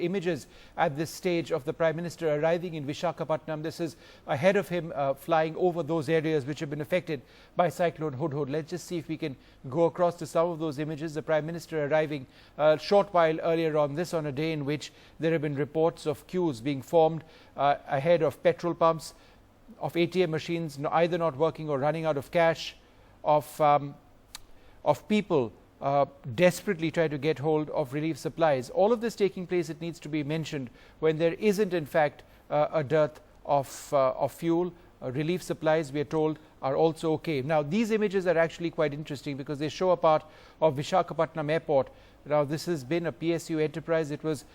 images at this stage of the Prime Minister arriving in Visakhapatnam. This is ahead of him flying over those areas which have been affected by Cyclone Hudhud. Let's just see if we can go across to some of those images. The Prime Minister arriving a short while earlier on this, on a day in which there have been reports of queues being formed ahead of petrol pumps, of ATM machines either not working or running out of cash, of people desperately trying to get hold of relief supplies. All of this taking place, it needs to be mentioned, when there isn't in fact a dearth of fuel. Relief supplies, we are told, are also okay. Now these images are actually quite interesting because they show a part of Visakhapatnam airport. Now this has been a PSU enterprise. It was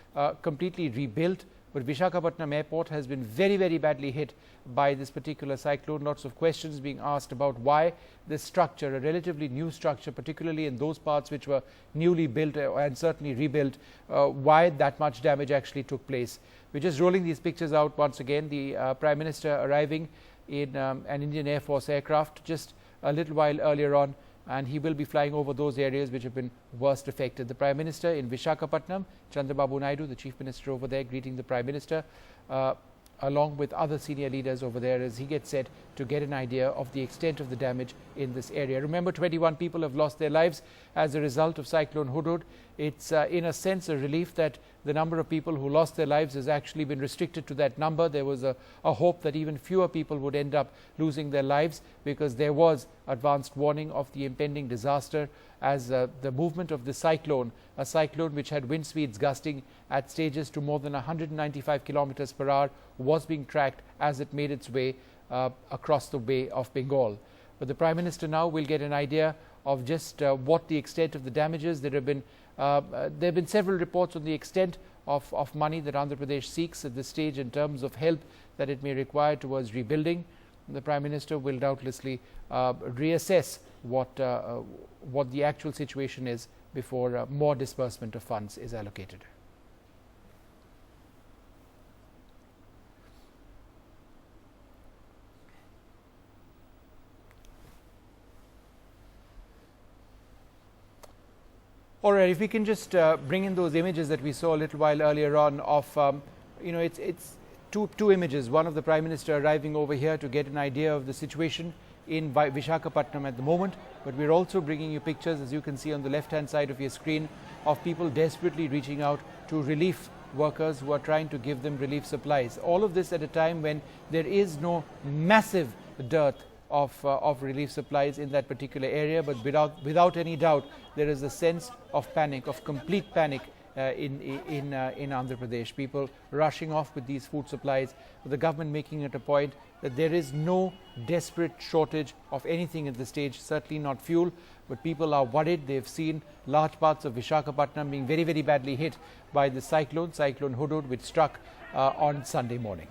completely rebuilt, but Visakhapatnam airport has been very, very badly hit by this particular cyclone. Lots of questions being asked about why this structure, a relatively new structure, particularly in those parts which were newly built and certainly rebuilt, why that much damage actually took place. We're just rolling these pictures out once again. The Prime Minister arriving in an Indian Air Force aircraft just a little while earlier on, and he will be flying over those areas which have been worst affected. The Prime Minister in Visakhapatnam, Chandrababu Naidu, the Chief Minister over there, greeting the Prime Minister, along with other senior leaders over there as he gets set to get an idea of the extent of the damage in this area. Remember, 21 people have lost their lives as a result of Cyclone Hudhud. It's in a sense a relief that the number of people who lost their lives has actually been restricted to that number. There was a hope that even fewer people would end up losing their lives, because there was advanced warning of the impending disaster as the movement of the cyclone, a cyclone which had wind speeds gusting at stages to more than 195 kilometers per hour, was being tracked as it made its way across the Bay of Bengal. But the Prime Minister now will get an idea of just what the extent of the damage is. There have been several reports on the extent of money that Andhra Pradesh seeks at this stage in terms of help that it may require towards rebuilding. The Prime Minister will doubtlessly reassess what the actual situation is before more disbursement of funds is allocated. All right, if we can just bring in those images that we saw a little while earlier on of, it's two images. One of the Prime Minister arriving over here to get an idea of the situation in Visakhapatnam at the moment, but we're also bringing you pictures, as you can see on the left-hand side of your screen, of people desperately reaching out to relief workers who are trying to give them relief supplies. All of this at a time when there is no massive dearth of relief supplies in that particular area, but without any doubt there is a sense of panic, of complete panic in Andhra Pradesh. People rushing off with these food supplies, the government making it a point that there is no desperate shortage of anything at this stage, certainly not fuel, but people are worried. They've seen large parts of Visakhapatnam being very, very badly hit by the Cyclone Hudhud, which struck on Sunday morning.